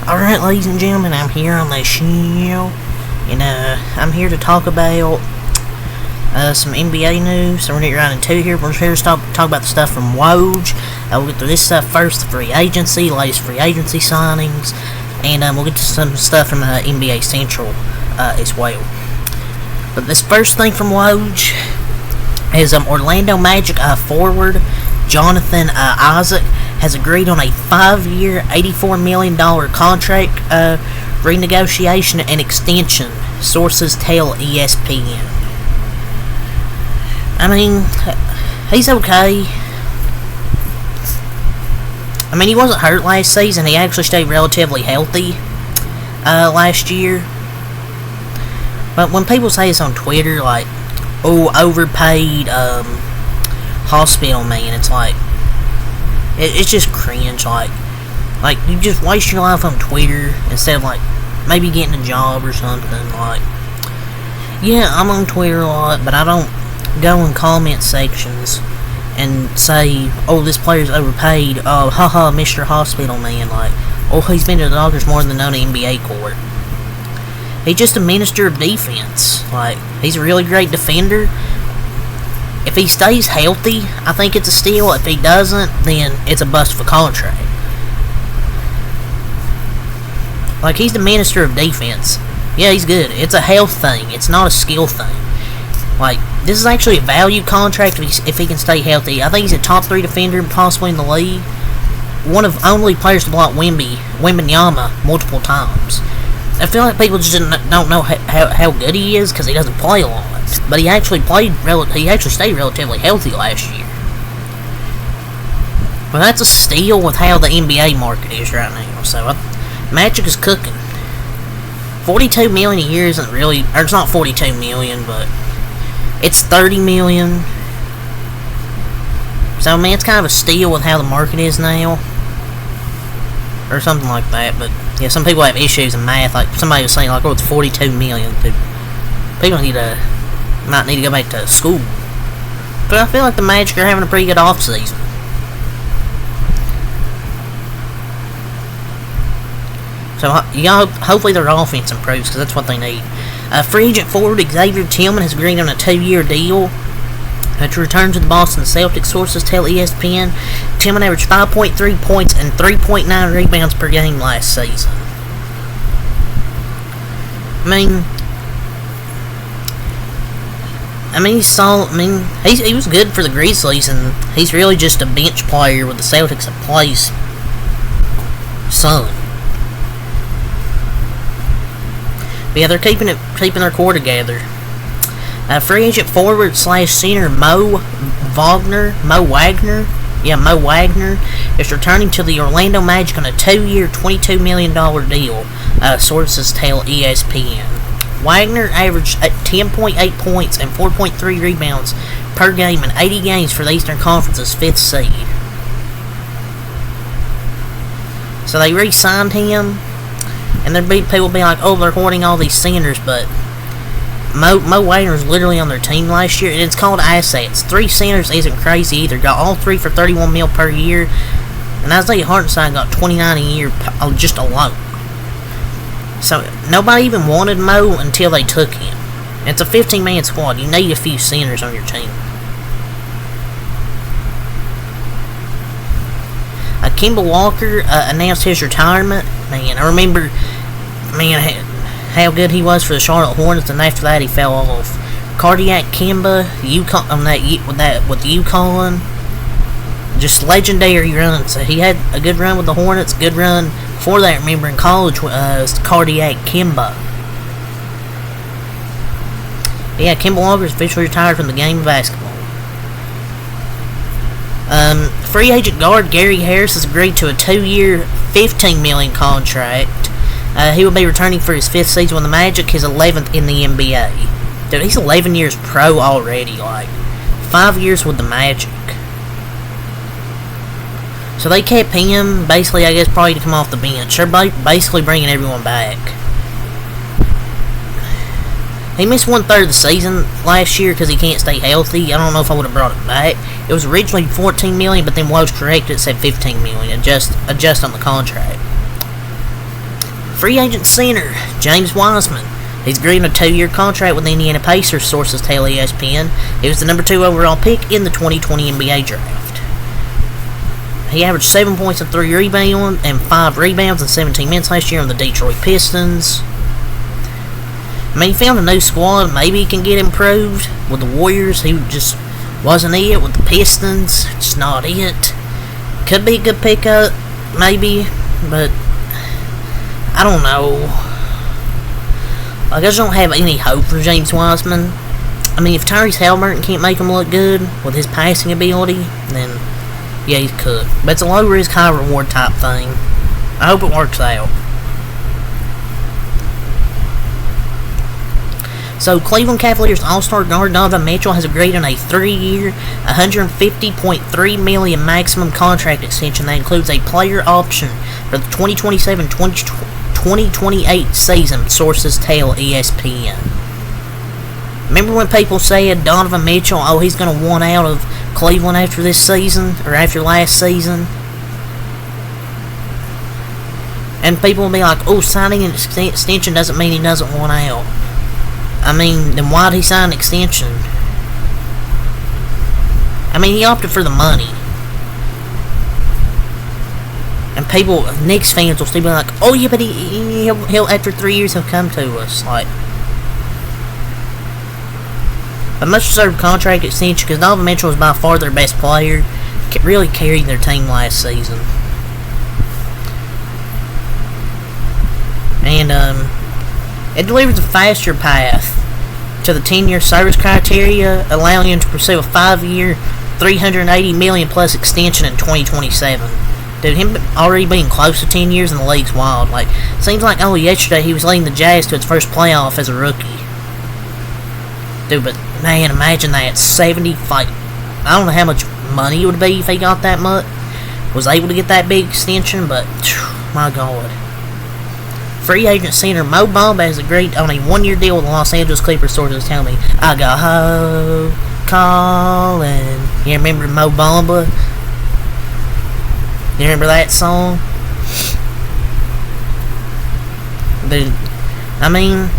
Alright, ladies and gentlemen, I'm here on the show, and I'm here to talk about some NBA news. So we're going to get right into here. We're just here to talk about the stuff from Woj. We'll get through this stuff first, the free agency, latest free agency signings, and we'll get to some stuff from NBA Central as well. But this first thing from Woj is Orlando Magic forward Jonathan Isaac has agreed on a 5-year, $84 million contract renegotiation and extension, sources tell ESPN. I mean, he's okay. I mean, he wasn't hurt last season. He actually stayed relatively healthy last year. But when people say this on Twitter, like, oh, overpaid hospital man, it's like, it's just cringe. Like you just waste your life on Twitter instead of, like, maybe getting a job or something. Like, yeah, I'm on Twitter a lot, but I don't go in comment sections and say, oh, this player's overpaid, oh, haha, Mr. Hospital Man, like, oh, he's been to the doctors more than on the NBA court. He's just a minister of defense. Like, he's a really great defender. If he stays healthy, I think it's a steal. If he doesn't, then it's a bust of a contract. Like, he's the minister of defense. Yeah, he's good. It's a health thing. It's not a skill thing. Like, this is actually a value contract if he can stay healthy. I think he's a top 3 defender possibly in the league. One of only players to block Wembanyama multiple times. I feel like people just don't know how good he is because he doesn't play a lot. But he actually stayed relatively healthy last year. Well, that's a steal with how the NBA market is right now. So, Magic is cooking. $42 million a year isn't really, or it's not $42 million, but it's $30 million. So, man, it's kind of a steal with how the market is now. Or something like that, but yeah, some people have issues in math. Like, somebody was saying, like, oh, it's $42 million. People might need to go back to school. But I feel like the Magic are having a pretty good off-season. So, hopefully their offense improves, because that's what they need. Free agent forward Xavier Tillman has agreed on a 2-year deal to return to the Boston Celtics, sources tell ESPN. Tillman averaged 5.3 points and 3.9 rebounds per game last season. He was good for the Grizzlies, and he's really just a bench player with the Celtics that plays some. But yeah, they're keeping their core together. Free agent forward / center Mo Wagner is returning to the Orlando Magic on a 2-year, $22 million deal, sources tell ESPN. Wagner averaged 10.8 points and 4.3 rebounds per game in 80 games for the Eastern Conference's 5th seed. So they re-signed him, and people be like, oh, they're hoarding all these centers, but Mo Wagner was literally on their team last year, and it's called assets. 3 centers isn't crazy either. Got all 3 for $31 million per year, and Isaiah Hartenstein got $29 a year just alone. So nobody even wanted Mo until they took him. And it's a 15-man squad. You need a few centers on your team. Kemba Walker announced his retirement. Man, I remember, how good he was for the Charlotte Hornets, and after that he fell off. Cardiac Kemba, with UConn, just legendary run. So he had a good run with the Hornets, good run before that. Remember in college was Cardiac Kemba. But yeah, Kemba Walker is officially retired from the game of basketball. Free agent guard Gary Harris has agreed to a 2-year, $15 million contract. He will be returning for his 5th season with the Magic, his 11th in the NBA. Dude, he's 11 years pro already, like, 5 years with the Magic. So they kept him, basically, I guess, probably to come off the bench. They're basically bringing everyone back. He missed 1/3 of the season last year because he can't stay healthy. I don't know if I would have brought it back. It was originally $14 million, but then Woj corrected it, said $15 million. Adjust on the contract. Free agent center, James Wiseman. He's agreed on a 2-year contract with the Indiana Pacers, sources tell ESPN. He was the number 2 overall pick in the 2020 NBA draft. He averaged 7 points and 3 rebounds and 5 rebounds in 17 minutes last year on the Detroit Pistons. I mean, he found a new squad. Maybe he can get improved with the Warriors. He just wasn't it with the Pistons. It's not it. Could be a good pickup, maybe, but I don't know. I just don't have any hope for James Wiseman. I mean, if Tyrese Halliburton can't make him look good with his passing ability, then yeah, he could. But it's a low risk, high reward type thing. I hope it works out. So, Cleveland Cavaliers All-Star guard Donovan Mitchell has agreed on a 3-year, $150.3 million maximum contract extension that includes a player option for the 2027-2028 season, sources tell ESPN. Remember when people said Donovan Mitchell, oh, he's going to want out of Cleveland after this season, or after last season? And people will be like, oh, signing an extension doesn't mean he doesn't want out. I mean, then why'd he sign an extension? I mean, he opted for the money. And people, Knicks fans will still be like, oh yeah, but he'll after 3 years he'll come to us. Like, a much-deserved contract extension because Donovan Mitchell was by far their best player. Really carried their team last season. And, it delivers a faster path to the 10-year service criteria, allowing him to pursue a 5-year, $380 million plus extension in 2027. Dude, him already being close to 10 years in the league's wild. Like, seems like only yesterday he was leading the Jazz to its first playoff as a rookie. Dude, but man, imagine that 70. Like, I don't know how much money it would be if he got that much. Was able to get that big extension, but my God. Free agent center Mo Bamba has agreed on a 1-year deal with the Los Angeles Clippers, sources tell me. I got ho callin'. You remember Mo Bamba? You remember that song? Dude, I mean,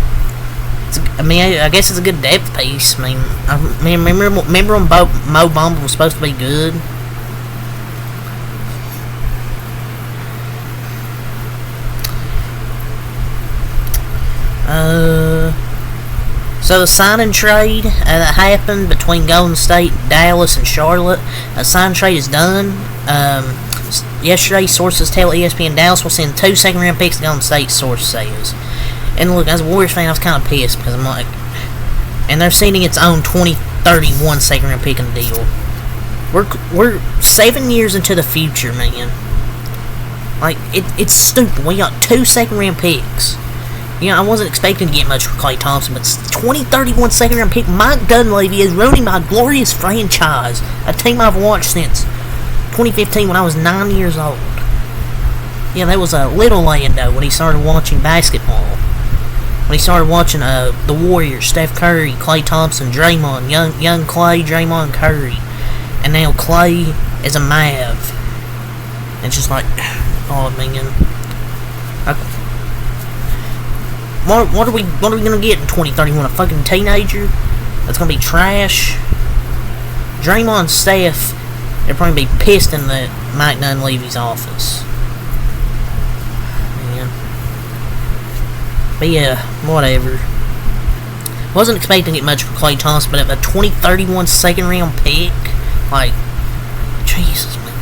I guess it's a good depth piece. I mean, remember when Mo Bamba was supposed to be good? So the sign and trade that happened between Golden State, Dallas, and Charlotte, a sign and trade is done. Yesterday, sources tell ESPN Dallas will send 2 second-round picks to Golden State, source says. And look, as a Warriors fan, I was kind of pissed because I'm like, and they're sending its own 2031 second-round pick in the deal. We're 7 years into the future, man. Like, it's stupid. We got 2 second-round picks. You know, I wasn't expecting to get much for Klay Thompson, but 2031 second-round pick Mike Dunleavy is ruining my glorious franchise, a team I've watched since 2015 when I was 9 years old. Yeah, that was a little Lando when he started watching basketball. When he started watching the Warriors, Steph Curry, Klay Thompson, Draymond, young Klay, Draymond, Curry. And now Klay is a Mav. It's just like, oh man. What are we gonna get in 2031? A fucking teenager that's gonna be trash? Draymond and Steph, they'll probably be pissed in the Mike Dunleavy's office. Man. But yeah, whatever. Wasn't expecting to get much for Klay Thompson, but a 2031 second round pick, like, Jesus, man.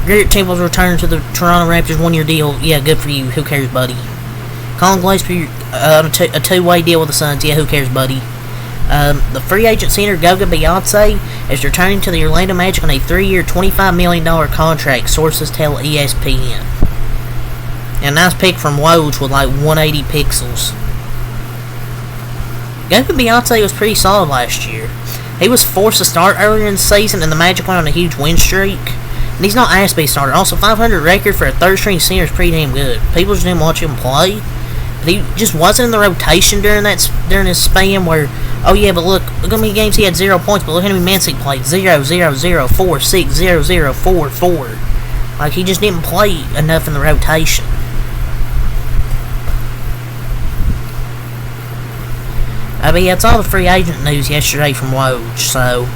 Garrett Temple's return to the Toronto Raptors 1-year deal. Yeah, good for you. Who cares, buddy? Colin Gillespie, a 2-way deal with the Suns. Yeah, who cares, buddy? The free agent center Goga Beyonce is returning to the Orlando Magic on a 3-year, $25 million contract, sources tell ESPN. And a nice pick from Woj with like 180 pixels. Goga Beyonce was pretty solid last year. He was forced to start earlier in the season, and the Magic went on a huge win streak. And he's not asked to be a starter. Also, 500 record for a third-string center is pretty damn good. People just didn't watch him play. But he just wasn't in the rotation during his span where, oh yeah, but look how many games he had 0 points, but look how many minutes he played. 0, 0, 0, 4, 6, 0, 0, 4, 4. Like, he just didn't play enough in the rotation. But yeah, it's all the free agent news yesterday from Woj, so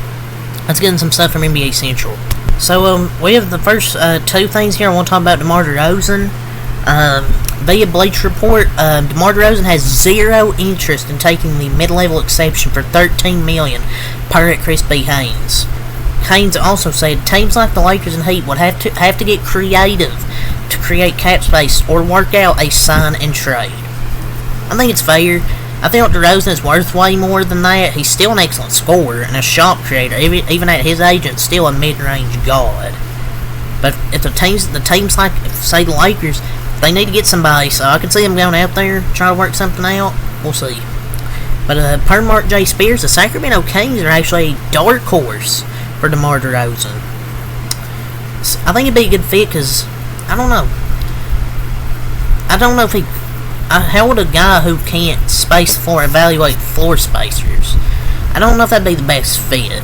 let's get into some stuff from NBA Central. So, we have the first two things here. I want to talk about DeMar DeRozan. Via Bleacher Report, DeMar DeRozan has zero interest in taking the mid-level exception for $13 million per at Chris B. Haynes. Haynes also said teams like the Lakers and Heat would have to get creative to create cap space or work out a sign and trade. I think it's fair. I think DeRozan is worth way more than that. He's still an excellent scorer and a shot creator. Even at his age, it's still a mid-range god. But if the teams like, say, the Lakers, they need to get somebody, so I can see them going out there, trying to work something out. We'll see. But per Mark J. Spears, the Sacramento Kings are actually a dark horse for DeMar DeRozan. So I think it'd be a good fit because, I don't know. I don't know if he... how would a guy who can't space the floor evaluate floor spacers? I don't know if that'd be the best fit.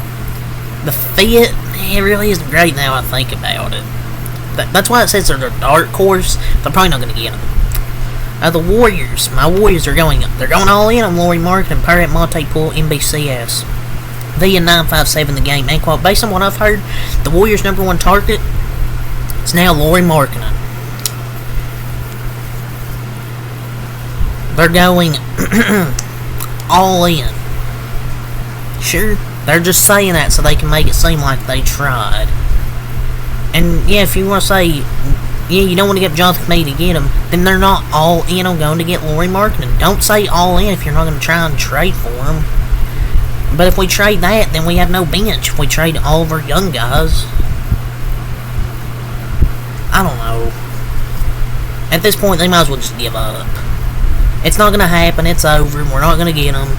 The fit, it really isn't great now I think about it. That's why it says they're a dark horse. They're probably not going to get them. The Warriors. My Warriors are going up. They're going all in on Lauri Markkanen and Perret Montepool NBCS. Via 957 the game. And quote, based on what I've heard, the Warriors' number one target is now Lauri Markkanen. They're going all in. Sure, they're just saying that so they can make it seem like they tried. And yeah, if you want to say, yeah, you don't want to get Jonathan Kuminga to get him, then they're not all in on going to get Lauri Markkanen. Don't say all in if you're not going to try and trade for him. But if we trade that, then we have no bench. If we trade all of our young guys, I don't know. At this point, they might as well just give up. It's not going to happen. It's over. We're not going to get them.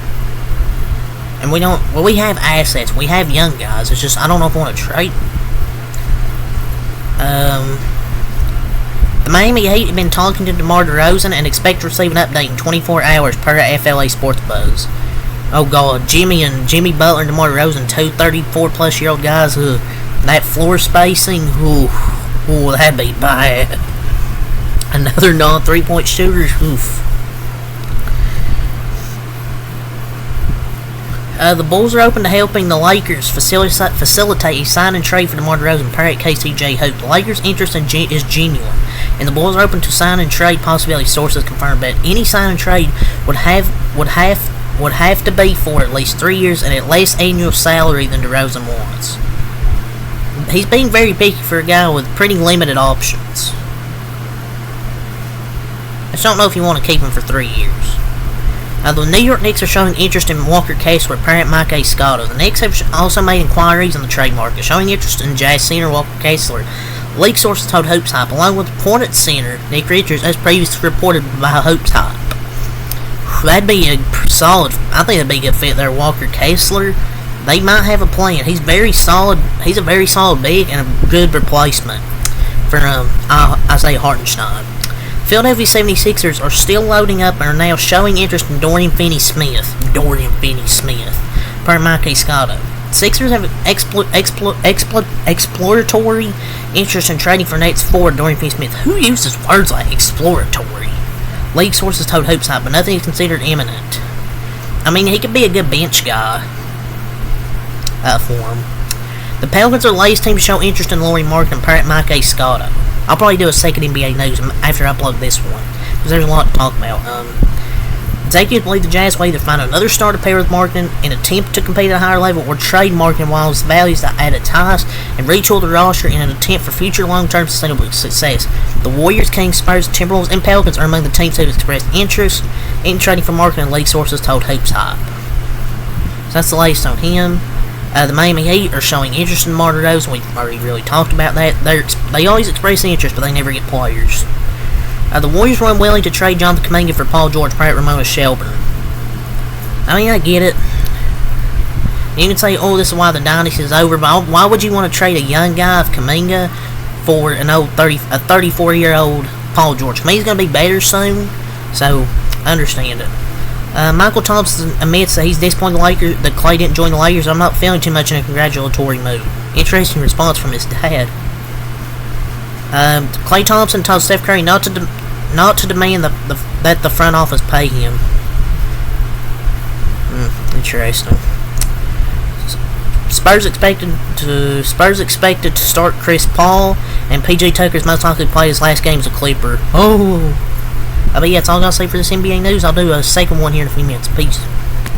And we don't... well, we have assets. We have young guys. It's just, I don't know if I want to trade them. The Miami Heat have been talking to DeMar DeRozan and expect to receive an update in 24 hours per FLA Sports Buzz. Oh God, Jimmy Butler and DeMar DeRozan, two 34-plus-year-old guys, that floor spacing, that'd be bad. Another non-3-point shooter, oof. The Bulls are open to helping the Lakers facilitate a sign and trade for DeMar DeRozan per at KCJ Hoop. The Lakers' interest is genuine, and the Bulls are open to sign and trade possibility. Sources confirmed that any sign and trade would have to be for at least 3 years and at less annual salary than DeRozan wants. He's being very picky for a guy with pretty limited options. I just don't know if you want to keep him for 3 years. The New York Knicks are showing interest in Walker Kessler, parent Mike Escotto. The Knicks have also made inquiries on the trade market, showing interest in Jazz center Walker Kessler. League sources told Hoops Hype, along with Hornets center Nick Richards, as previously reported by Hoops Hype. That'd be a solid... I think that'd be a good fit there, Walker Kessler. They might have a plan. He's very solid. He's a very solid big and a good replacement for Isaiah Hartenstein. Philadelphia 76ers are still loading up and are now showing interest in Dorian Finney-Smith. Per Mike Escotto. Sixers have exploratory interest in trading for Nets forward Dorian Finney-Smith. Who uses words like exploratory? League sources told Hoops Hype, but nothing is considered imminent. I mean, he could be a good bench guy for him. The Pelicans are the latest team to show interest in Lauri Markkanen per Mike Escotto. I'll probably do a second NBA news after I upload this one, because there's a lot to talk about. Executives believe the Jazz will either find another star to pair with Markkanen in an attempt to compete at a higher level, or trade Markkanen while his value is at its highest, and retool the roster in an attempt for future long-term sustainable success. The Warriors, Kings, Spurs, Timberwolves, and Pelicans are among the teams who have expressed interest in trading for Markkanen, league sources told Hoops Hype. So that's the latest on him. The Miami Heat are showing interest in DeMar DeRozan. We've already really talked about that. They always express interest, but they never get players. The Warriors were unwilling to trade Jonathan Kuminga for Paul George, per Ramona Shelburne. I mean, I get it. You can say, oh, this is why the dynasty is over, but why would you want to trade a young guy of Kuminga for an old 34-year-old Paul George? Kuminga's going to be better soon, so I understand it. Michael Thompson admits that he's disappointed that Klay didn't join the Lakers. I'm not feeling too much in a congratulatory mood. Interesting response from his dad. Klay Thompson told Steph Curry not to demand that the front office pay him. Interesting. Spurs expected to start Chris Paul, and PJ Tucker's most likely to play his last game as a Clipper. Oh. But yeah, that's all I gotta say for this NBA news. I'll do a second one here in a few minutes. Peace.